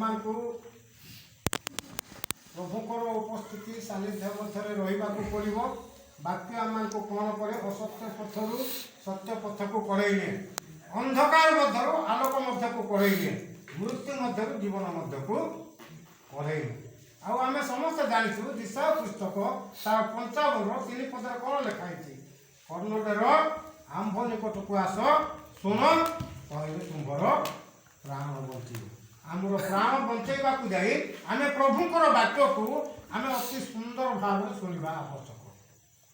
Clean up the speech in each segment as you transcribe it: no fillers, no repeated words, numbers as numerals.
ଆମମାନଙ୍କୁ ପ୍ରଭୁଙ୍କର ଉପସ୍ଥିତି ସାନ୍ନିଧ୍ୟ ମଧ୍ୟରେ ରହିବାକୁ ପଡ଼ିବ। ବାକ୍ୟ ଆମମାନଙ୍କୁ କ'ଣ କରେ? ଅସତ୍ୟ ପଥରୁ ସତ୍ୟ ପଥକୁ କଢ଼େଇ ନିଏ, ଅନ୍ଧକାର ମଧ୍ୟରୁ ଆଲୋକ ମଧ୍ୟକୁ କଢ଼େଇ ନିଏ, ମୃତ୍ୟୁ ମଧ୍ୟରୁ ଜୀବନ ମଧ୍ୟକୁ କଢ଼େଇ ନିଏ। ଆଉ ଆମେ ସମସ୍ତେ ଜାଣିଛୁ ଦିଶା ପୁସ୍ତକ ତାର 55 3 ପଦରେ କ'ଣ ଲେଖା ହେଇଛି? କର୍ଣ୍ଣଟେର ଆମ୍ଭ ନିକଟକୁ ଆସ, ଶୁଣ, କହିଲେ ତୁମ୍ଭର ପ୍ରାଣ ବଞ୍ଚିବ। ଆମର ପ୍ରାଣ ବଞ୍ଚାଇବାକୁ ଯାଇ ଆମେ ପ୍ରଭୁଙ୍କର ବାକ୍ୟକୁ ଆମେ ଅତି ସୁନ୍ଦର ଭାବରେ ଶୁଣିବା ଆବଶ୍ୟକ।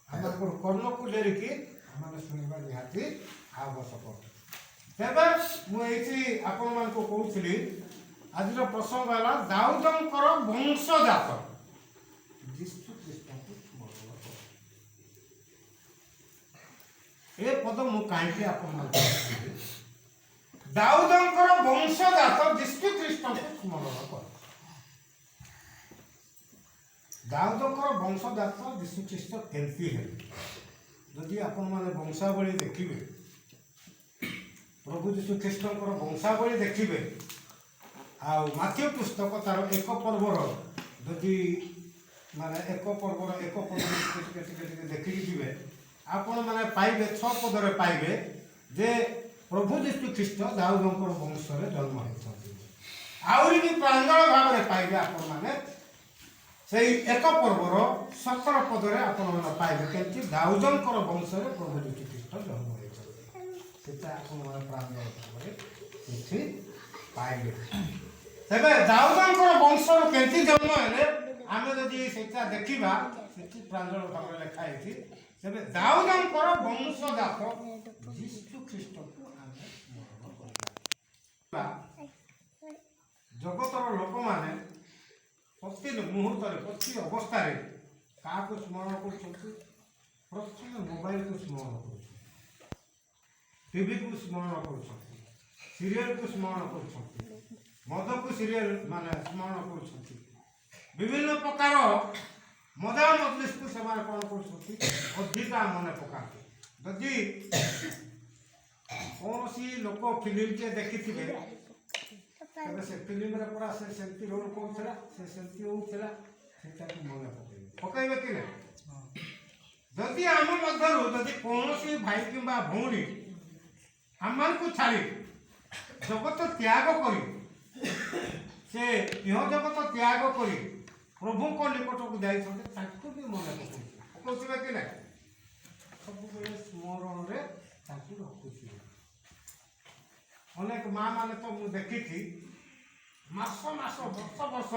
ଆମର କର୍ଣ୍ଣକୁ ଡେରିକି ଆମେ ଶୁଣିବା ନିହାତି ଆବଶ୍ୟକ। ତେବେ ମୁଁ ଏଇଠି ଆପଣମାନଙ୍କୁ କହୁଥିଲି, ଆଜିର ପ୍ରସଙ୍ଗ ହେଲା ଦାଉଦଙ୍କର ବଂଶଜାତ ଯୀଶୁ ଖ୍ରୀଷ୍ଟଙ୍କୁ ସ୍ମରଣ କର। ଏ ପଦ ମୁଁ କାହିଁକି ଆପଣମାନଙ୍କୁ କହିଲି? ଦାଉଦଙ୍କର ବଂଶଜାତ ଯୀଶୁ ଖ୍ରୀଷ୍ଟଙ୍କୁ ସ୍ମରଣ କର। ଦାଉଦଙ୍କର ବଂଶଜାତ ଯୀଶୁ ଖ୍ରୀଷ୍ଟ କେମିତି ହେଲେ? ଯଦି ଆପଣମାନେ ବଂଶାବଳୀ ଦେଖିବେ, ପ୍ରଭୁ ଯୀଶୁ ଖ୍ରୀଷ୍ଟଙ୍କର ବଂଶାବଳୀ ଦେଖିବେ, ଆଉ ମାଥ୍ୟୁ ପୁସ୍ତକ ତାର 1 ପର୍ବର ଯଦି ଏକ ପର୍ବର 1 ପଦ ଟିକେ ଦେଖିକି ଯିବେ, ଆପଣମାନେ ପାଇବେ 6 ପଦରେ ପାଇବେ ଯେ ପ୍ରଭୁ ଯୀଶୁ ଖ୍ରୀଷ୍ଟ ଦାଉଦଙ୍କର ବଂଶରେ ଜନ୍ମ ହୋଇଛନ୍ତି। ଆହୁରି ବି ପ୍ରାଞ୍ଜଳ ଭାବରେ ପାଇବେ ଆପଣମାନେ ସେଇ 1 ପର୍ବର 17 ପଦରେ ଆପଣମାନେ ପାଇବେ କେମିତି ଦାଉଦଙ୍କର ବଂଶରେ ପ୍ରଭୁ ଯୀଶୁ ଖ୍ରୀଷ୍ଟ ଜନ୍ମ ହୋଇଛନ୍ତି। ସେଟା ଆପଣମାନେ ପ୍ରାଞ୍ଜଳ ଭାବରେ ସେଠି ପାଇବେ। ତେବେ ଦାଉଦଙ୍କର ବଂଶରୁ କେମିତି ଜନ୍ମ ହେଲେ ଆମେ ଯଦି ସେଟା ଦେଖିବା, ସେଠି ପ୍ରାଞ୍ଜଳ ଭାବରେ ଲେଖା ହେଇଛି, ତେବେ ଦାଉଦଙ୍କର ବଂଶଜାତ ଯୀଶୁ ଖ୍ରୀଷ୍ଟକୁ ଆମେ ସ୍ମରଣ କରିବା। ଜଗତର ଲୋକମାନେ ପ୍ରତି ମୁହୂର୍ତ୍ତରେ ପ୍ରତି ଅବସ୍ଥାରେ କାହାକୁ ସ୍ମରଣ କରୁଛନ୍ତି? ପ୍ରଥମେ ମୋବାଇଲକୁ ସ୍ମରଣ କରୁଛନ୍ତି, ଟିଭିକୁ ସ୍ମରଣ କରୁଛନ୍ତି, ସିରିଏଲକୁ ସ୍ମରଣ କରୁଛନ୍ତି, ମଦକୁ ସିରିଏଲ ସ୍ମରଣ କରୁଛନ୍ତି, ବିଭିନ୍ନ ପ୍ରକାର ମଜା ମଜଲିସକୁ ସେମାନେ କ'ଣ କରୁଛନ୍ତି? ଅଧିକା ମନେ ପକାନ୍ତି। ଯଦି କୌଣସି ଲୋକ ଫିଲ୍ମଟିଏ ଦେଖିଥିବେ, ତେବେ ସେ ଫିଲ୍ମରେ ପୁରା ସେ ସେମିତି ରୋଲ୍ କରୁଥିଲା, ସେ ସେମିତି ହେଉଥିଲା, ସେଟାକୁ ମନେ ପକାଇବେ କି ନାହିଁ? ଯଦି ଆମ ମଧ୍ୟରୁ ଯଦି କୌଣସି ଭାଇ କିମ୍ବା ଭଉଣୀ ଆମମାନଙ୍କୁ ଛାଡ଼ି ଜଗତ ତ୍ୟାଗ କରି, ସେ ଇହ ଜଗତ ତ୍ୟାଗ କରି ପ୍ରଭୁଙ୍କ ନିକଟକୁ ଯାଇଛନ୍ତି, ତାଙ୍କୁ ବି ମନେ ପକାଉଥିବେ କି ନାହିଁ? ସବୁବେଳେ ସ୍ମରଣରେ ତାଙ୍କୁ ରଖୁଥିବେ। ଅନେକ ମା ମାନେ ତ ମୁଁ ଦେଖିଛି ମାସ ବର୍ଷ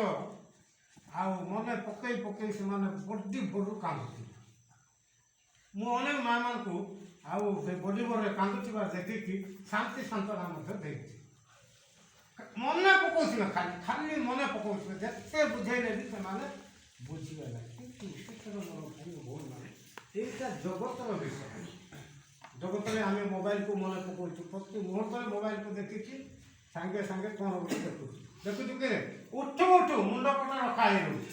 ଆଉ ମନେ ପକେଇ ସେମାନେ ବଡି ଭୋରୁ କାନ୍ଦୁଥିବେ। ମୁଁ ଅନେକ ମା ମାନଙ୍କୁ ଆଉ ସେ ବଡି ଭୋରରେ କାନ୍ଦୁଥିବା ଦେଖିକି ଶାନ୍ତି ସାନ୍ତ୍ୱନା ମଧ୍ୟ ଦେଇଛି। ମନେ ପକାଉଥିବେ, ଖାଲି ମନେ ପକାଉଥିବେ, ଯେତେ ବୁଝେଇଲେ ବି ସେମାନେ ବୁଝିବେ ନାହିଁ। କିନ୍ତୁ ମୋର ଭାଇ ଭଉଣୀମାନେ, ଏଇଟା ଜଗତର ବିଷୟ। ଜଗତରେ ଆମେ ମୋବାଇଲକୁ ମନେ ପକାଉଛୁ, ପ୍ରତି ମୁହୂର୍ତ୍ତରେ ମୋବାଇଲକୁ ଦେଖିକି ସାଙ୍ଗେ ସାଙ୍ଗେ କ'ଣ ଗୋଟେ ଦେଖୁଛୁ କି ଉଠୁ ମୁଣ୍ଡ ପଟ ରଖା ହେଇଯାଉଛି।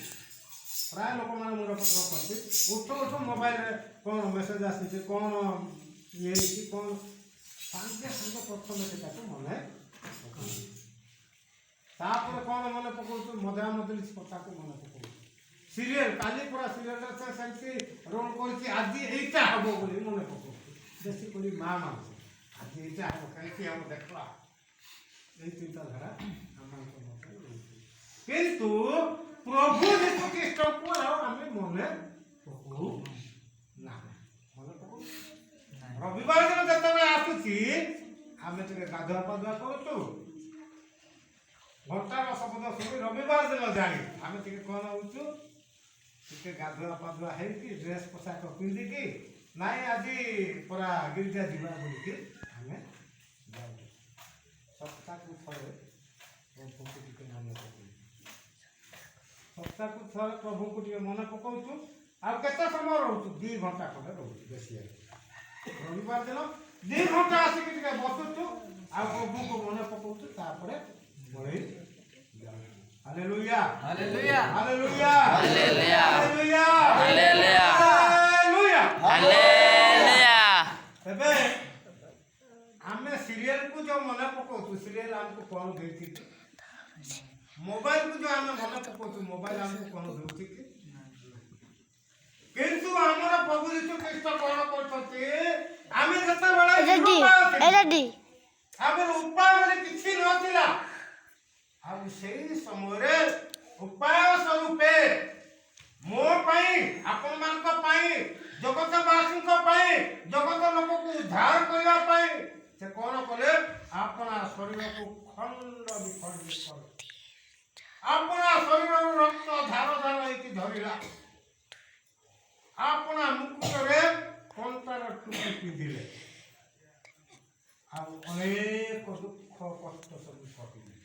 ପ୍ରାୟ ଲୋକମାନେ ମୁଣ୍ଡ ପଟ ରଖନ୍ତି, ଉଠୁ ମୋବାଇଲରେ କ'ଣ ମେସେଜ ଆସିଛି, କ'ଣ ଇଏ ହେଇଛି, କ'ଣ ସାଙ୍ଗେ ସାଙ୍ଗେ ପ୍ରଥମେ ସେଟାକୁ ମନେ ପକାଉଛୁ। ତାପରେ କ'ଣ ମନେ ପକାଉଛୁ? ମଜା ମଜଲିସ୍ କଥାକୁ ମନେ ପକାଉଛୁ। ସିରିଏଲ, କାଲି ପୁରା ସିରିଏଲରେ ସେ ସେମିତି ରୋଲ୍ କରିଛି, ଆଜି ଏଇଟା ହବ ବୋଲି ମନେ ପକାଉଛୁ। ବେଶୀ କରି ମା ମାନେ ଆଜି ଏଇଟା ହବ, କାହିଁକି ହବ ଦେଖିବା, এই চিন্তাধারা আমাদের মধ্যে রয়েছে। কিন্তু প্রভু যীশু খ্রিস্টଙ୍କୁ ଆମେ ମନେ ପକାଉ ନା। ରବିବାର ଦିନ ଯେତେବେଳେ ଆସୁଛି, ଆମେ ଟିକେ ଗାଧୁଆ ପାଧୁଆ କରୁଛୁ, ଘଣ୍ଟାର ଶବ୍ଦ ଶୁଣି ରବିବାର ଦିନ ଜାଣି ଆମେ ଟିକେ କ'ଣ ହଉଛୁ? ଟିକେ ଗାଧୁଆ ପାଧୁଆ ହେଇକି ଡ୍ରେସ୍ ପୋଷାକ ପିନ୍ଧିକି, ନାଇଁ ଆଜି ପୁରା ଗିର୍ଜା ଯିବା ବୋଲିକି ଆମେ ଯାଉଛୁ। ସପ୍ତାହକୁ ଥରେ ପ୍ରଭୁଙ୍କୁ ଟିକେ ମନେ ପକାଉଛୁ, ସପ୍ତାହକୁ ଥରେ ପ୍ରଭୁଙ୍କୁ ଟିକେ ମନେ ପକାଉଛୁ। ଆଉ କେତେ ସମୟ ରହୁଛୁ? 2 ଘଣ୍ଟା ଖଣ୍ଡେ ରହୁଛୁ ବେଶୀ। ରବିବାର ଦିନ 2 ଘଣ୍ଟା ଆସିକି ଟିକେ ବସୁଛୁ, ଆଉ ପ୍ରଭୁଙ୍କୁ ମନେ ପକାଉଛୁ, ତାପରେ ବଢ଼େଇ ଯାଉଛୁ। Hallelujah, hallelujah, hallelujah, hallelujah, hallelujah, hallelujah, hallelujah. ଏବେ ଆମେ ସିରିଏଲକୁ ଯେଉଁ ମନେ ପକାଉଛୁ, ସିରିଏଲ ଆମକୁ କ'ଣ ଦେଇଛି? मोबाइल को जो आम मन पकाऊ मोबाइल आमको कौन देउछि कि किंतु हमर प्रभु यीशु ख्रीष्ट कौन करछथि आमे जते बेला आगर उपाय बोले किछि नथिला आ सेही समय उपाय स्वरूपे मो पाई आपण मान को पाई जगत वासी को पाई जगत लोक को उद्धार करबा पाई से कौन कले अपना शरीर को खंड विखंड कर अपना शरीर रक्त धार धार होई धरिला अपना मुकुट रे कंतार टुकि पिंधिले आ अनेक दुख कष्ट सब सहिले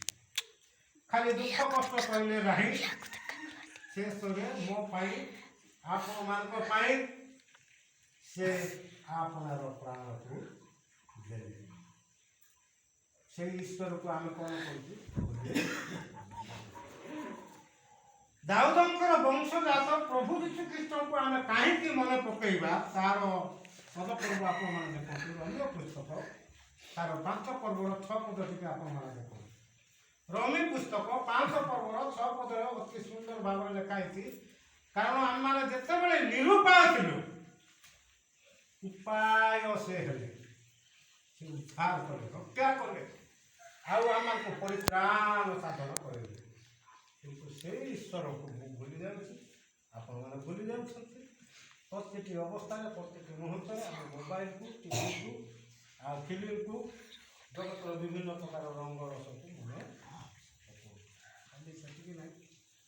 खाली दुख कष्ट सहिले रही शेष रे मो पाई आपण मान को पाई से अपना प्राण को देले से ईश्वर को आम कौन करूँ दाऊदंकर वंशजात प्रभु यीशु ख्रीष्ट को आम कहीं मन पकईवा तार पदपर्व आप देखो पुस्तक तार 5 पर्वर 6 पद टी आप देखो रमी पुस्तक 5 पर्वर 6 पद अति सुंदर भाव लिखाई कारण आम मैंने जिते बड़े निरुपाय थिलु उपाय से हेले उद्धार कले रक्षा कले आम को परित्राण साधन करे किंतु से ईश्वर को भूली जाऊँगी आपण मैंने भूली जाऊँ प्रत्येक अवस्था प्रत्येक मुहूर्त आम मोबाइल को टीवी को आ फिल्म को जगत विभिन्न प्रकार रंग रस को मने खाली सेटिक ना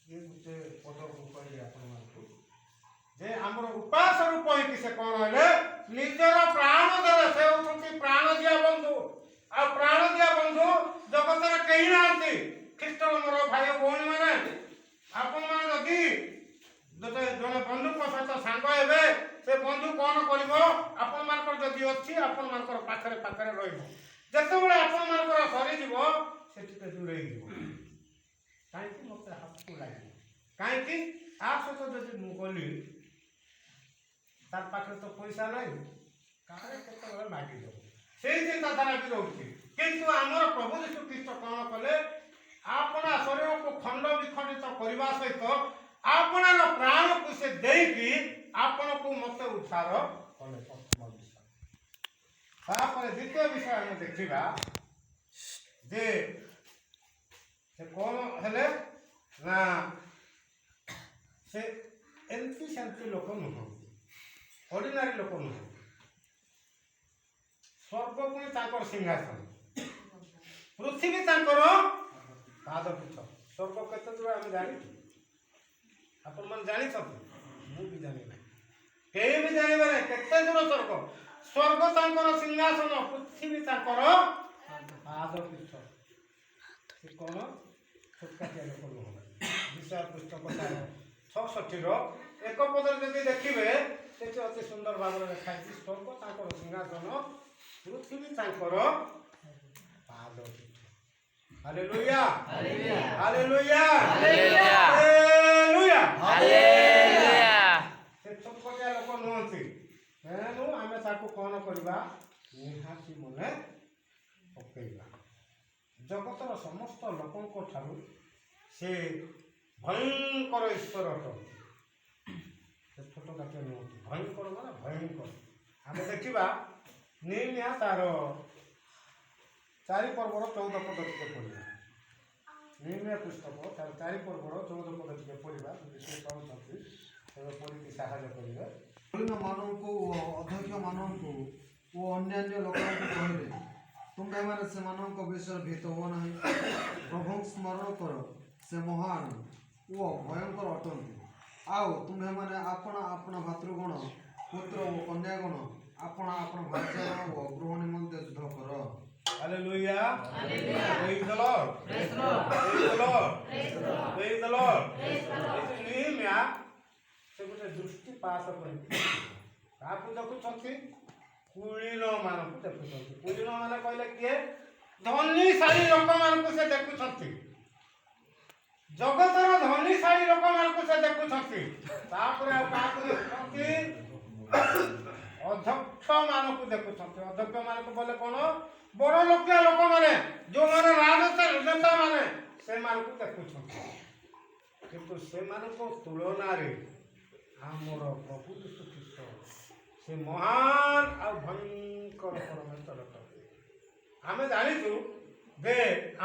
ये गोटे पद को कहली आपण जे आमर उपास रूप कि से कौन है निजर प्राण देले से होती प्राण दिया बंधु आ प्राण दिया बंधु जगत रे कहीं नांती ख्रीष्टन मोर भाई भौणी माने आपण मान जदि जते जने बंधु को सहित सांग हेबे से बंधु कौन करिवो आपण मानकर जदि अछि आपण मानकर पाखरे पाखरे रहिबो जते बेले आपण मानकर सरी जीवो सेठी ते दूरे जीवो काहे कि मते हाथ को लागि काहे कि आ सतो जदि मु गली तार पाखरे तो पैसा नहीं काहे केते बेले मागी दो सेही चिंताधारा भी रहउछि किंतु हमर प्रभु यीशु ख्रीष्ट कौन कले अपना शरीर को खंड विखंडित करने सहित अपना प्राण को से देकी आपण को मत उद्धार कले प्रथम विषय तापर द्वितीय विषय हम देखिबा जे से कौन हेले ना से एंटी शांति लोक नुह ऑर्डिनरी लोक नुह स्वर्ग पुणी ताकर सिंहासन पृथ्वी ताकर पाद पीठ स्वर्ग केते दूर आम जानी आपण मन जानी सब मु भी जानी ना केही भी जानी बारे केते दूर स्वर्ग स्वर्ग तांकर सिंहासन पृथ्वी तांकर पाद पीठ से कोन छोटका के लोक नुह विषय पुस्तक 66 रो एक पद जदि देखिबे सेठी अति सुंदर भाव में लिखा है स्वर्ग तांकर सिंहासन पृथ्वी तांकर पाद पीठ hallelujah hallelujah hallelujah hallelujah hallelujah से छोटपटिया लोक नहंती तेणु आमे ताको कोन करबा निहाती मने पकेइबा जगतर समस्त लोकंक ठारू से भयंकर ईश्वर अटंती से छोट काटे नहंती भयंकर माने भयंकर आमे देखिबा निमिया तार 4 पर्वर 14 पद टिके पढ़िबा निम्न पुस्तक तार 4 पर्वर 14 पद टिके पढ़िबा विशेष चाहूँगी तेज पढ़ी साहाय्य करेंगे मानव अध्यक्ष मानव ओ अन्य लोक कहले तुम्हें मैंने से विषय भीत हो ना प्रभु स्मरण कर से महान ओ भयंकर अटंती आओ तुम्हें मैंने अपना अपना भातृगण पुत्र और कन्यागण अपना अपना भाईचारा और गृह निमंत्रण युद्ध कर Hallelujah. Hallelujah. Praise the Lord. Praise the Lord. Praise the Lord. Praise the Lord. Praise the Lord. निम्या से गोटे दृष्टि पास करते काकू देखुछंती कुलीन मानक देखुछंती कुलीन माने कहले किए धनीशाली लोक मानक से देखुछंती जगतर धनीशाली लोक मानक से देखुछंती तापर काकू देखुछंती अध्यक्ष मानक देखुछंती अध्यक्ष मानक बोले कोन बड़ लोकिया लोक माने जो माने राजनेता माने से मानक ଦେଖୁଛନ୍ତି, କିନ୍ତୁ ସେମାନଙ୍କ ତୁଳନାରେ ଆମର ପ୍ରଭୁ ଯୀଶୁ ଖ୍ରୀଷ୍ଟ ସେ ମହାନ ଆଉ ଭୟଙ୍କର ପରମେଶ୍ୱର ଅଟନ୍ତି। ଆମେ ଜାଣିଛୁ ଯେ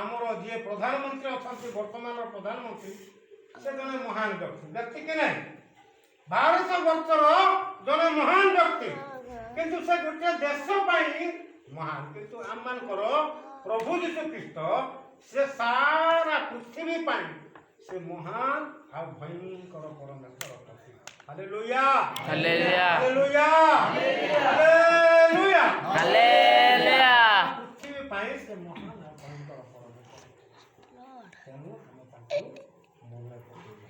ଆମର ଯିଏ ପ୍ରଧାନମନ୍ତ୍ରୀ ଅଛନ୍ତି, ବର୍ତ୍ତମାନର ପ୍ରଧାନମନ୍ତ୍ରୀ, ସେ ଜଣେ ମହାନ ବ୍ୟକ୍ତି କି ନାହିଁ? ଭାରତ ବର୍ଷର ଜଣେ ମହାନ ବ୍ୟକ୍ତି, କିନ୍ତୁ ସେ ଗୋଟିଏ ଦେଶ ପାଇଁ ମହାନ। କିନ୍ତୁ ଆମମାନଙ୍କର ପ୍ରଭୁ ଯୀଶୁ ଖ୍ରୀଷ୍ଟ ସେ ସାରା ପୃଥିବୀ ପାଇଁ ସେ ମହାନ ଆଉ ଭୟଙ୍କର ପରମେଶ୍ୱର ଅଟନ୍ତି। Hallelujah, hallelujah, hallelujah, hallelujah, hallelujah. ପୃଥିବୀ ପାଇଁ ସେ ମହାନ ଆଉ ଭୟଙ୍କର ପରମେଶ୍ୱର। ତେଣୁ ଆମେ ତାଙ୍କୁ ମନେ ପକାଇବା।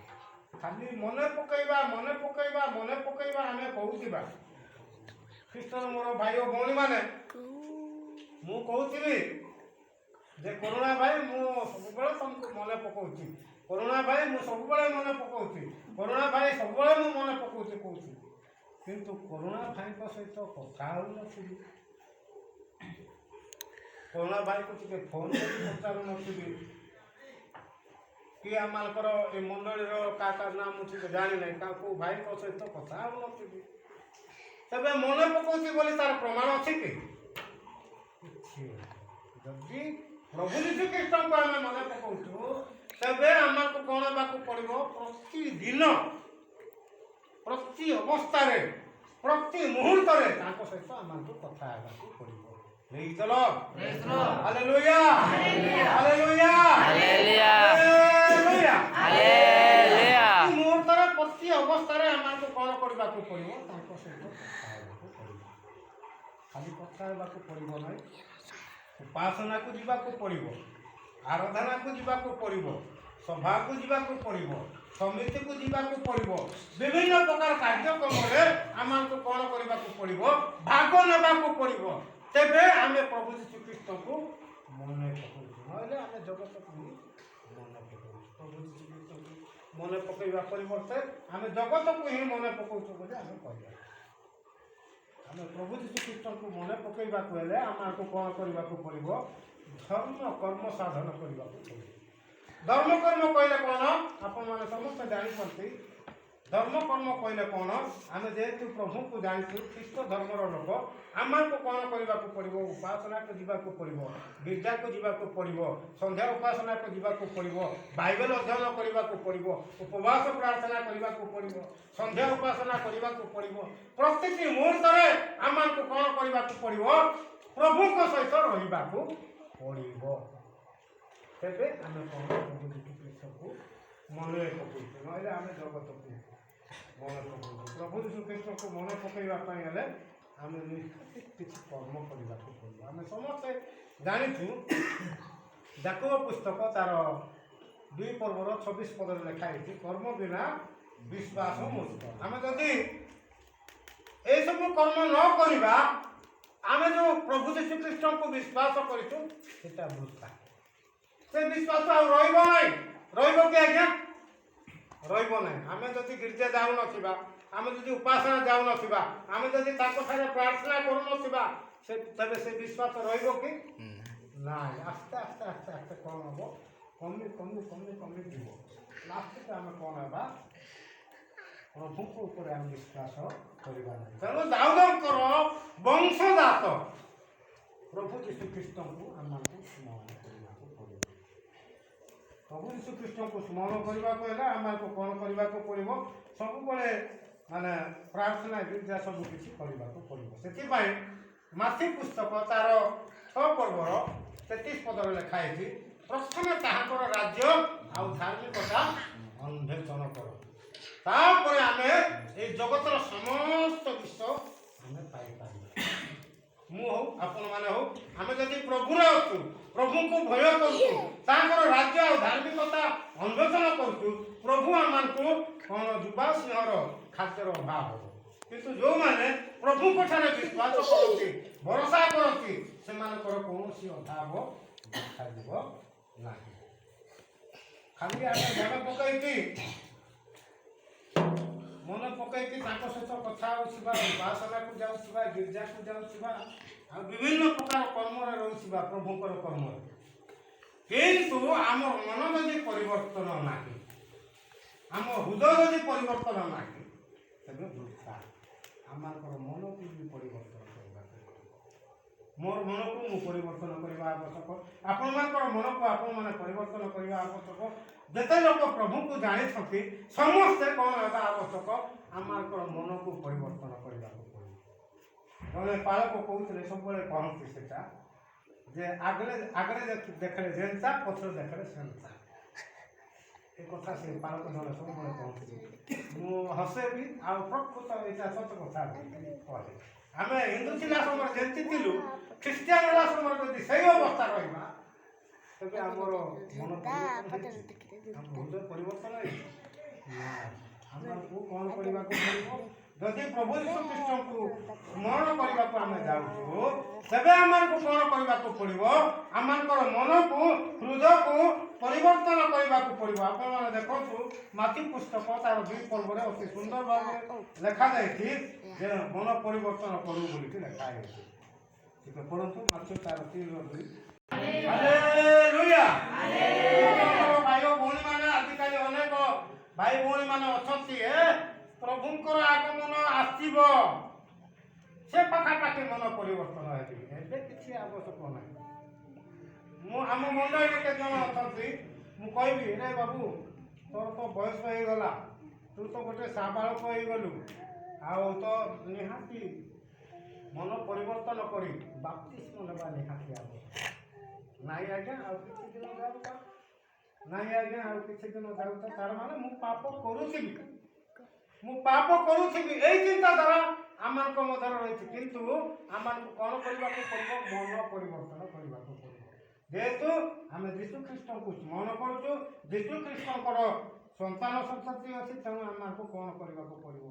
ଖାଲି ମନେ ପକାଇବା, ମନେ ପକାଇବା, ମନେ ପକାଇବା ଆମେ କହୁଥିବା। ଖ୍ରୀଷ୍ଟର ମୋର ଭାଇ ଓ ଭଉଣୀମାନେ, ମୁଁ କହୁଥିଲି ଯେ କରୁଣା ଭାଇ ମୁଁ ସବୁବେଳେ ତମକୁ ମନେ ପକାଉଛି, କରୁଣା ଭାଇ ମୁଁ ସବୁବେଳେ ମନେ ପକାଉଛି, କରୁଣା ଭାଇ ସବୁବେଳେ ମୁଁ ମନେ ପକାଉଛି କହୁଛି, କିନ୍ତୁ କରୁଣା ଭାଇଙ୍କ ସହିତ କଥା ହେଉନଥିଲି, କରୁଣା ଭାଇକୁ ଟିକେ ଫୋନ୍ କରି ପଚାରୁନଥିଲି, କି ଆମମାନଙ୍କର ଏ ମଣ୍ଡଳୀର କାହା ନାଁ ମୁଁ ଟିକେ ଜାଣିନାହିଁ, କାହାକୁ ଭାଇଙ୍କ ସହିତ କଥା ହେଉନଥିଲି। ତେବେ ମନେ ପକାଉଛି ବୋଲି ତାର ପ୍ରମାଣ ଅଛି କି? କିଛି ନାହିଁ। ଯଦି ପ୍ରଭୁ ଯୀଶୁ ଖ୍ରୀଷ୍ଟଙ୍କୁ ଆମେ ମନେ ପକାଉଛୁ, ତେବେ ଆମକୁ କ'ଣ ହେବାକୁ ପଡ଼ିବ? ପ୍ରତିଦିନ, ପ୍ରତି ଅବସ୍ଥାରେ, ପ୍ରତି ମୁହୂର୍ତ୍ତରେ ତାଙ୍କ ସହିତ ଆମକୁ କଥା ହେବାକୁ ପଡ଼ିବ। ନେଇକି ଚଲ। Hallelujah, hallelujah, hallelujah, hallelujah, hallelujah. ପ୍ରତି ମୁହୂର୍ତ୍ତରେ, ପ୍ରତି ଅବସ୍ଥାରେ ଆମକୁ କ'ଣ କରିବାକୁ ପଡ଼ିବ? ତାଙ୍କ ସହିତ କଥା ହେବାକୁ ପଡ଼ିବ। ଖାଲି କଥା ହେବାକୁ ପଡ଼ିବ ନାହିଁ, ଉପାସନାକୁ ଯିବାକୁ ପଡ଼ିବ, ଆରାଧନାକୁ ଯିବାକୁ ପଡ଼ିବ, ସଭାକୁ ଯିବାକୁ ପଡ଼ିବ, ସମିତିକୁ ଯିବାକୁ ପଡ଼ିବ, ବିଭିନ୍ନ ପ୍ରକାର କାର୍ଯ୍ୟକ୍ରମରେ ଆମକୁ କ'ଣ କରିବାକୁ ପଡ଼ିବ? ଭାଗ ନେବାକୁ ପଡ଼ିବ। ତେବେ ଆମେ ପ୍ରଭୁ ଯୀଶୁ ଖ୍ରୀଷ୍ଟଙ୍କୁ ମନେ ପକାଉଛୁ, ନହେଲେ ଆମେ ଜଗତକୁ ହିଁ ମନେ ପକାଉଛୁ। ପ୍ରଭୁ ଯୀଶୁ ଖ୍ରୀଷ୍ଟଙ୍କୁ ମନେ ପକାଇବା ପରିବର୍ତ୍ତେ ଆମେ ଜଗତକୁ ହିଁ ମନେ ପକାଉଛୁ ବୋଲି ଆମେ କହିବା। ଆମେ ପ୍ରଭୁ ଯୀଶୁ ଖ୍ରୀଷ୍ଟଙ୍କୁ ମନେ ପକାଇବାକୁ ହେଲେ ଆମକୁ କ'ଣ କରିବାକୁ ପଡ଼ିବ? ଧର୍ମ କର୍ମ ସାଧନ କରିବାକୁ ପଡ଼ିବ। ଧର୍ମ କର୍ମ କହିଲେ କ'ଣ? ଆପଣମାନେ ସମସ୍ତେ ଜାଣିଛନ୍ତି। ଧର୍ମ କର୍ମ କହିଲେ କ'ଣ? ଆମେ ଯେହେତୁ ପ୍ରଭୁଙ୍କୁ ଜାଣିଛୁ, ଖ୍ରୀଷ୍ଟ ଧର୍ମର ଲୋକ, ଆମକୁ କ'ଣ କରିବାକୁ ପଡ଼ିବ? ଉପାସନାକୁ ଯିବାକୁ ପଡ଼ିବ, ଗିର୍ଜାକୁ ଯିବାକୁ ପଡ଼ିବ, ସନ୍ଧ୍ୟା ଉପାସନାକୁ ଯିବାକୁ ପଡ଼ିବ, ବାଇବେଲ ଅଧ୍ୟୟନ କରିବାକୁ ପଡ଼ିବ, ଉପବାସ ପ୍ରାର୍ଥନା କରିବାକୁ ପଡ଼ିବ, ସନ୍ଧ୍ୟା ଉପାସନା କରିବାକୁ ପଡ଼ିବ। ପ୍ରତିଟି ମୁହୂର୍ତ୍ତରେ ଆମକୁ କ'ଣ କରିବାକୁ ପଡ଼ିବ? ପ୍ରଭୁଙ୍କ ସହିତ ରହିବାକୁ ପଡ଼ିବ। ତେବେ ଆମେ କ'ଣ ପ୍ରଭୁ ଯୀଶୁ ଖ୍ରୀଷ୍ଟକୁ ମନେ ପକାଉଛୁ, ନହେଲେ ଆମେ ଜଗତକୁ ମନେ ପକାଉଛୁ। ପ୍ରଭୁ ଯୀଶୁ ଖ୍ରୀଷ୍ଟକୁ ମନେ ପକାଇବା ପାଇଁ ହେଲେ ଆମେ ନିଶ୍ଚିତ କିଛି କର୍ମ କରିବାକୁ ପଡ଼ିବ। ଆମେ ସମସ୍ତେ ଜାଣିଛୁ, ଯାକୋବ ପୁସ୍ତକ ତାର 2 ପର୍ବର 26 ପଦରେ ଲେଖା ହେଇଛି, କର୍ମ ବିନା ବିଶ୍ୱାସ ମୂର୍ଖ। ଆମେ ଯଦି ଏସବୁ କର୍ମ ନ କରିବା, ଆମେ ଯେଉଁ ପ୍ରଭୁ ଯୀଶୁ ଖ୍ରୀଷ୍ଟଙ୍କୁ ବିଶ୍ୱାସ କରିଛୁ ସେଟା ବୃଥା। ସେ ବିଶ୍ୱାସ ଆଉ ରହିବ ନାହିଁ। ରହିବ କି ଆଜ୍ଞା? ରହିବ ନାହିଁ। ଆମେ ଯଦି ଗିର୍ଜା ଯାଉନଥିବା, ଆମେ ଯଦି ଉପାସନା ଯାଉନଥିବା, ଆମେ ଯଦି ତାଙ୍କଠାରେ ପ୍ରାର୍ଥନା କରୁନଥିବା, ତେବେ ସେ ବିଶ୍ୱାସ ରହିବ କି? ନାହିଁ। ଆସ୍ତେ ଆସ୍ତେ ଆସ୍ତେ ଆସ୍ତେ କ'ଣ ହେବ? କମି କମି କମି କମି ଯିବ। ଲାଷ୍ଟକୁ ଆମେ କ'ଣ ହେବା? ପ୍ରଭୁଙ୍କ ଉପରେ ଆମେ ବିଶ୍ୱାସ କରିବା ନାହିଁ। ତେଣୁ ଦାଉଦଙ୍କର ବଂଶଜାତ ପ୍ରଭୁ ଯୀଶୁ ଖ୍ରୀଷ୍ଟଙ୍କୁ ଆମକୁ ସ୍ମରଣ କରିବାକୁ ପଡ଼ିବ। ପ୍ରଭୁ ଯୀଶୁ ଖ୍ରୀଷ୍ଟଙ୍କୁ ସ୍ମରଣ କରିବାକୁ ହେଲେ ଆମକୁ କ'ଣ କରିବାକୁ ପଡ଼ିବ? ସବୁବେଳେ ମାନେ ପ୍ରାର୍ଥନା ଗିର୍ଜା ସବୁ କିଛି କରିବାକୁ ପଡ଼ିବ। ସେଥିପାଇଁ ମାଥି ପୁସ୍ତକ ତାର 6 ପର୍ବର 33 ପଦରେ ଲେଖା ହେଇଛି, ପ୍ରଥମେ ତାହାଙ୍କର ରାଜ୍ୟ ଆଉ ଧାର୍ମିକତା ଅନ୍ୱେଷଣ କର, ତାପରେ ଆମେ ଏଇ ଜଗତର ସମସ୍ତ ବିଷୟ ଆମେ ପାଇପାରିବା। ମୁଁ ହଉ, ଆପଣମାନେ ହଉ, ଆମେ ଯଦି ପ୍ରଭୁରେ ଅଛୁ, ପ୍ରଭୁଙ୍କୁ ଭୟ କରୁଛୁ, ତାଙ୍କର ରାଜ୍ୟ ଆଉ ଧାର୍ମିକତା ଅନ୍ୱେଷଣ କରୁଛୁ, ପ୍ରଭୁ ଆମକୁ କ'ଣ ଯୁବା ସିଂହର ଖାଦ୍ୟର ଅଭାବ ହେବ। କିନ୍ତୁ ଯେଉଁମାନେ ପ୍ରଭୁଙ୍କ ଠାରେ ବିଶ୍ୱାସ କରନ୍ତି, ଭରସା କରନ୍ତି, ସେମାନଙ୍କର କୌଣସି ଅଭାବ ଦେଖାଯିବ ନାହିଁ। ଖାଲି ଆମେ ମନେ ପକାଇକି ତାଙ୍କ ସହିତ କଥା ହେଉଥିବା, ଉପାସନାକୁ ଯାଉଥିବା, ଗିର୍ଜାକୁ ଯାଉଥିବା, ଆଉ ବିଭିନ୍ନ ପ୍ରକାର କର୍ମରେ ରହୁଥିବା, ପ୍ରଭୁଙ୍କର କର୍ମରେ, କିନ୍ତୁ ଆମ ମନ ଯଦି ପରିବର୍ତ୍ତନ ନାହିଁ, ଆମ ହୃଦୟ ଯଦି ପରିବର୍ତ୍ତନ ନାହିଁ, ତେବେ ବୃଥା। ଆମଙ୍କର ମନକୁ ବି ପରିବର୍ତ୍ତନ କରିବାକୁ ପଡ଼ିବ। ମୋର ମନକୁ ମୁଁ ପରିବର୍ତ୍ତନ କରିବା ଆବଶ୍ୟକ, ଆପଣମାନଙ୍କର ମନକୁ ଆପଣମାନେ ପରିବର୍ତ୍ତନ କରିବା ଆବଶ୍ୟକ। ଯେତେ ଲୋକ ପ୍ରଭୁଙ୍କୁ ଜାଣିଛନ୍ତି ସମସ୍ତେ କ'ଣ ହେବା ଆବଶ୍ୟକ, ଆମଙ୍କର ମନକୁ ପରିବର୍ତ୍ତନ କରିବାକୁ ପଡ଼ିବ। ଜଣେ ପାଳକ କହୁଥିଲେ, ସବୁବେଳେ କହନ୍ତି ସେଟା ଯେ ଆଗରେ ଦେଖିଲେ ଯେନ୍ତା, ପଛରେ ଦେଖିଲେ ସେନ୍ତା। ଏ କଥା ସେ ପାଳକ ଜଣେ ସବୁବେଳେ କହନ୍ତି। ମୁଁ ହସେ ବି, ଆଉ ପ୍ରକୃତ ଏଇଟା ସତ କଥା କହେ। ଆମେ ହିନ୍ଦୁ ଥିଲା ସମୟରେ ଯେମିତି ଥିଲୁ, ଖ୍ରୀଷ୍ଟିଆନ ହେଲା ସମୟରେ ଯଦି ସେଇ ଅବସ୍ଥା ରହିବା, ତେବେ ଆମର ମନ ପରିବର୍ତ୍ତନ ହେଇଛି, ଆମ ହୃଦୟ ପରିବର୍ତ୍ତନ ହେଇଛି। ଆମକୁ କ'ଣ କରିବାକୁ ପଡ଼ିବ? ଯଦି ପ୍ରଭୁ ଯୀଶୁ ଖ୍ରୀଷ୍ଟଙ୍କୁ ସ୍ମରଣ କରିବାକୁ ଆମେ ଯାଉଛୁ, ତେବେ ଆମକୁ କ'ଣ କରିବାକୁ ପଡ଼ିବ? ଆମଙ୍କର ମନକୁ, ହୃଦୟକୁ ପରିବର୍ତ୍ତନ କରିବାକୁ ପଡ଼ିବ। ଆପଣମାନେ ଦେଖନ୍ତୁ, ମାଟି ପୁସ୍ତକ ତାର 2 ପର୍ବରେ ଅତି ସୁନ୍ଦର ଭାବରେ ଲେଖାଯାଇଛି ଯେ ମନ ପରିବର୍ତ୍ତନ କରୁ ବୋଲିକି ଲେଖା ହେଇଛି। ଟିକେ ପଢ଼ନ୍ତୁ, ମାଟି ତାର 3:2। ହାଲେଲୁୟା। ଭାଇ ଭଉଣୀମାନେ, ଆଜିକାଲି ଅନେକ ଭାଇ ଭଉଣୀମାନେ ଅଛନ୍ତି, ପ୍ରଭୁଙ୍କର ଆଗମନ ଆସିବ, ସେ ପାଖାପାଖି ମନ ପରିବର୍ତ୍ତନ ହେବେ। ଏବେ କିଛି ଆବଶ୍ୟକ ନାହିଁ। ଆମ ମଣ୍ଡଳୀରେ କେତେ ଜଣ ଅଛନ୍ତି, ମୁଁ କହିବି, ରେ ବାବୁ ତୋର ତ ବୟସ ହେଇଗଲା, ତୁ ତ ଗୋଟେ ସାବାଳକ ହେଇଗଲୁ, ଆଉ ତ ନିହାତି ମନ ପରିବର୍ତ୍ତନ କରି ବାପ୍ତିସ୍ମ ନେବା ନିହାତି ଆବଶ୍ୟକ। ନାଇଁ ଆଜ୍ଞା, ଆଉ କିଛି ଦିନ ଯାଉଥା, ନାଇଁ ଆଜ୍ଞା ଆଉ କିଛି ଦିନ ଯାଉଥା, ତାର ମାନେ ମୁଁ ପାପ କରୁଥିବି, ଏଇ ଚିନ୍ତାଧାରା ଆମମାନଙ୍କ ମଧ୍ୟରେ ରହିଛି। କିନ୍ତୁ ଆମକୁ କ'ଣ କରିବାକୁ ପଡ଼ିବ? ମନ ପରିବର୍ତ୍ତନ କରିବାକୁ ପଡ଼ିବ। ଯେହେତୁ ଆମେ ଯୀଶୁ ଖ୍ରୀଷ୍ଟଙ୍କୁ ସ୍ମରଣ କରୁଛୁ, ଯୀଶୁ ଖ୍ରୀଷ୍ଟଙ୍କର ସନ୍ତାନ ସନ୍ତତି ଅଛି, ତେଣୁ ଆମକୁ କ'ଣ କରିବାକୁ ପଡ଼ିବ?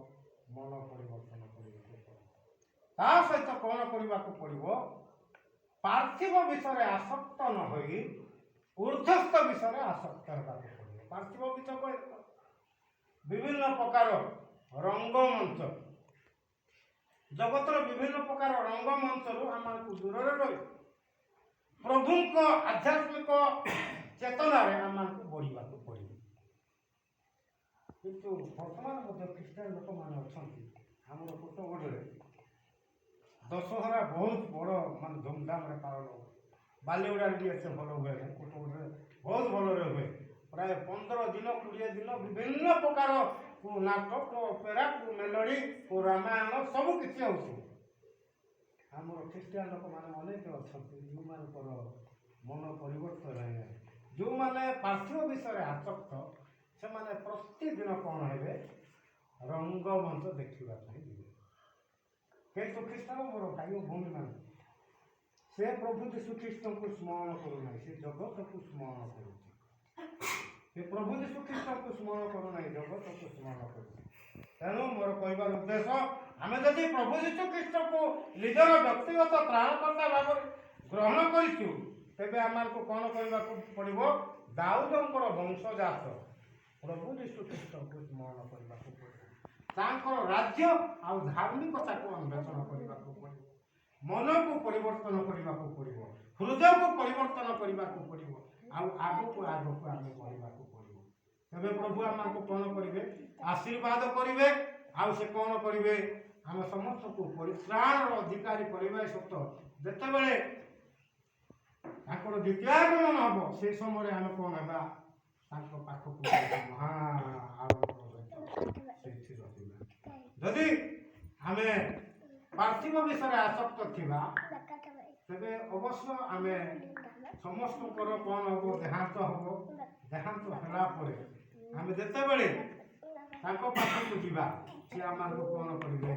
ମନ ପରିବର୍ତ୍ତନ କରିବାକୁ ପଡ଼ିବ। ତା ସହିତ କ'ଣ କରିବାକୁ ପଡ଼ିବ? ପାର୍ଥିବ ବିଷୟରେ ଆସକ୍ତ ନ ହୋଇ ଊର୍ଦ୍ଧ୍ୱସ୍ଥ ବିଷୟରେ ଆସକ୍ତ ହେବାକୁ ପଡ଼ିବ। ପାର୍ଥିବ ବିଷୟ ବିଭିନ୍ନ ପ୍ରକାର ରଙ୍ଗମଞ୍ଚ, ଜଗତର ବିଭିନ୍ନ ପ୍ରକାର ରଙ୍ଗମଞ୍ଚରୁ ଆମକୁ ଦୂରରେ ରହି ପ୍ରଭୁଙ୍କ ଆଧ୍ୟାତ୍ମିକ ଚେତନାରେ ଆମକୁ ବଢ଼ିବାକୁ ପଡ଼ିବ। କିନ୍ତୁ ବର୍ତ୍ତମାନ ମଧ୍ୟ ଖ୍ରୀଷ୍ଟିଆନ ଲୋକମାନେ ଅଛନ୍ତି, ଆମର କୋଟଗଡ଼ରେ ଦଶହରା ବହୁତ ବଡ଼ ମାନେ ଧୁମଧାମରେ ପାଳନ ହୁଏ। ବାଲିଗୁଡ଼ାରେ ବି ଏତେ ଭଲ ହୁଏ, କୋଟଗଡ଼ରେ ବହୁତ ଭଲରେ ହୁଏ। ପ୍ରାୟ 15 ଦିନ 20 ଦିନ ବିଭିନ୍ନ ପ୍ରକାର ନାଟକ, ଅପେରା, ମେଲୋଡ଼ି, ରାମାୟଣ ସବୁ କିଛି ହେଉଛି। ଆମର ଖ୍ରୀଷ୍ଟିଆନ ଲୋକମାନେ ଅନେକ ଅଛନ୍ତି, ଯେଉଁମାନଙ୍କର ମନ ପରିବର୍ତ୍ତନ ନାହିଁ। ଯେଉଁମାନେ ପାର୍ଥିବ ବିଷୟରେ ଆସକ୍ତ, ସେମାନେ ପ୍ରତିଦିନ କ'ଣ ହେବେ? ରଙ୍ଗମଞ୍ଚ ଦେଖିବା ପାଇଁ ଯିବେ। କିନ୍ତୁ ଖ୍ରୀଷ୍ଟନ ମୋର ଭାଇ ଓ ଭଉଣୀମାନେ, ସେ ପ୍ରଭୁ ଯୀଶୁ ଖ୍ରୀଷ୍ଟଙ୍କୁ ସ୍ମରଣ କରୁନାହିଁ, ସେ ଜଗତକୁ ସ୍ମରଣ କରୁଛି। ସେ ପ୍ରଭୁ ଯୀଶୁ ଖ୍ରୀଷ୍ଟଙ୍କୁ ସ୍ମରଣ କରୁନାହିଁ, ଜଗତକୁ ସ୍ମରଣ କରୁଛି। ତେଣୁ ମୋର କହିବାର ଉଦ୍ଦେଶ୍ୟ, ଆମେ ଯଦି ପ୍ରଭୁ ଯୀଶୁ ଖ୍ରୀଷ୍ଟଙ୍କୁ ନିଜର ବ୍ୟକ୍ତିଗତ ତ୍ରାଣକର୍ତ୍ତା ଭାବରେ ଗ୍ରହଣ କରିଛୁ, ତେବେ ଆମକୁ କ'ଣ କରିବାକୁ ପଡ଼ିବ? ଦାଉଦଙ୍କର ବଂଶଜାତ ପ୍ରଭୁ ଯୀଶୁ ଖ୍ରୀଷ୍ଟଙ୍କୁ ସ୍ମରଣ କରିବାକୁ ପଡ଼ିବ। ତାଙ୍କର ରାଜ୍ୟ ଆଉ ଧାର୍ମିକତାକୁ ଅନ୍ୱେଷଣ କରିବାକୁ ପଡ଼ିବ। ମନକୁ ପରିବର୍ତ୍ତନ କରିବାକୁ ପଡ଼ିବ, ହୃଦୟକୁ ପରିବର୍ତ୍ତନ କରିବାକୁ ପଡ଼ିବ, ଆଉ ଆଗକୁ ଆମେ ବଢ଼ିବାକୁ ପଡ଼ିବ। ତେବେ ପ୍ରଭୁ ଆମକୁ କ'ଣ କରିବେ? ଆଶୀର୍ବାଦ କରିବେ, ଆଉ ସେ କ'ଣ କରିବେ? ଆମେ ସମସ୍ତଙ୍କୁ ପରିତ୍ରାଣର ଅଧିକାରୀ କରିବେ। ସତ ଯେତେବେଳେ ତାଙ୍କର ଦ୍ୱିତୀୟ ଆଗମନ ହେବ, ସେହି ସମୟରେ ଆମେ କ'ଣ ହେବା? ତାଙ୍କ ପାଖକୁ ମହା ଆଡ଼ମ୍ବର ସେଇଠି ରହିବା। ଯଦି ଆମେ ପାର୍ଥିବ ବିଷୟରେ ଆସକ୍ତ ଥିବା, ତେବେ ଅବଶ୍ୟ ଆମେ ସମସ୍ତଙ୍କର କ'ଣ ହେବ? ଦେହାନ୍ତ ହେବ। ଦେହାନ୍ତ ହେଲା ପରେ ଆମେ ଯେତେବେଳେ ତାଙ୍କ ପାଖକୁ ଯିବା, ସେ ଆମକୁ କ'ଣ କରିବେ?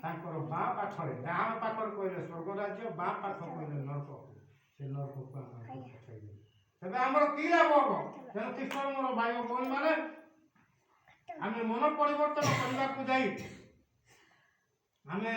ତାଙ୍କର ବାଁ ପାଖରେ, ଡାହାଣ ପାଖରେ କହିଲେ ସ୍ୱର୍ଗ ରାଜ୍ୟ, ବାଁ ପାଖ କହିଲେ ନରକ, ସେ ନରକକୁ ଆମକୁ ପଠାଇବେ। ତେବେ ଆମର କି ଲାଭ ହେବ? ତେଣୁ ଖ୍ରୀଷ୍ଟ ମୋର ଭାଇ ଓ ଭଉଣୀମାନେ, ଆମେ ମନ ପରିବର୍ତ୍ତନ କରିବାକୁ ଯାଇ ଆମେ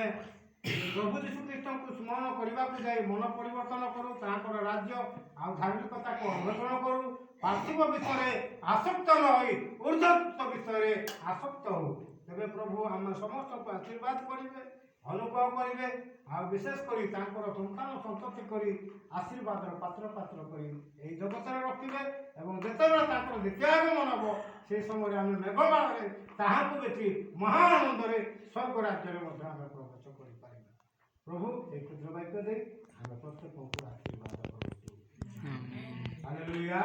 ପ୍ରଭୁ ଯୀଶୁ ଖ୍ରୀଷ୍ଟଙ୍କୁ ସ୍ମରଣ କରିବାକୁ ଯାଇ ମନ ପରିବର୍ତ୍ତନ କରୁ, ତାଙ୍କର ରାଜ୍ୟ ଆଉ ଧାର୍ମିକତାକୁ ଅନ୍ୱେଷଣ କରୁ, ପାର୍ଥିବ ବିଷୟରେ ଆସକ୍ତ ନ ହୋଇ ଊର୍ଦ୍ଧ୍ୱସ୍ଥ ବିଷୟରେ ଆସକ୍ତ ହଉ। ତେବେ ପ୍ରଭୁ ଆମେ ସମସ୍ତଙ୍କୁ ଆଶୀର୍ବାଦ କରିବେ, ଅନୁଭବ କରିବେ ଆଉ ବିଶେଷ କରି ତାଙ୍କର ସନ୍ତାନ ସନ୍ତତି କରି ଆଶୀର୍ବାଦର ପାତ୍ର ପାତ୍ର କରି ଏହି ଜଗତରେ ରଖିବେ ଏବଂ ଯେତେବେଳେ ତାଙ୍କର ଦ୍ୱିତୀୟ ଆଗମନ ହେବ ସେହି ସମୟରେ ଆମେ ମେଘମାଳରେ ତାହାକୁ ଦେଖି ମହାଆନନ୍ଦରେ ସ୍ୱର୍ଗ ରାଜ୍ୟରେ ମଧ୍ୟ ଆମେ ପ୍ରବେଶ କରିପାରିବା। ପ୍ରଭୁ ଏହି କ୍ଷୁଦ୍ର ବାକ୍ୟ ଦେଇ ଆମେ ପ୍ରତ୍ୟେକଙ୍କୁ ଆଶୀର୍ବାଦ କରୁଛୁ। ହାଲେଲୁୟା।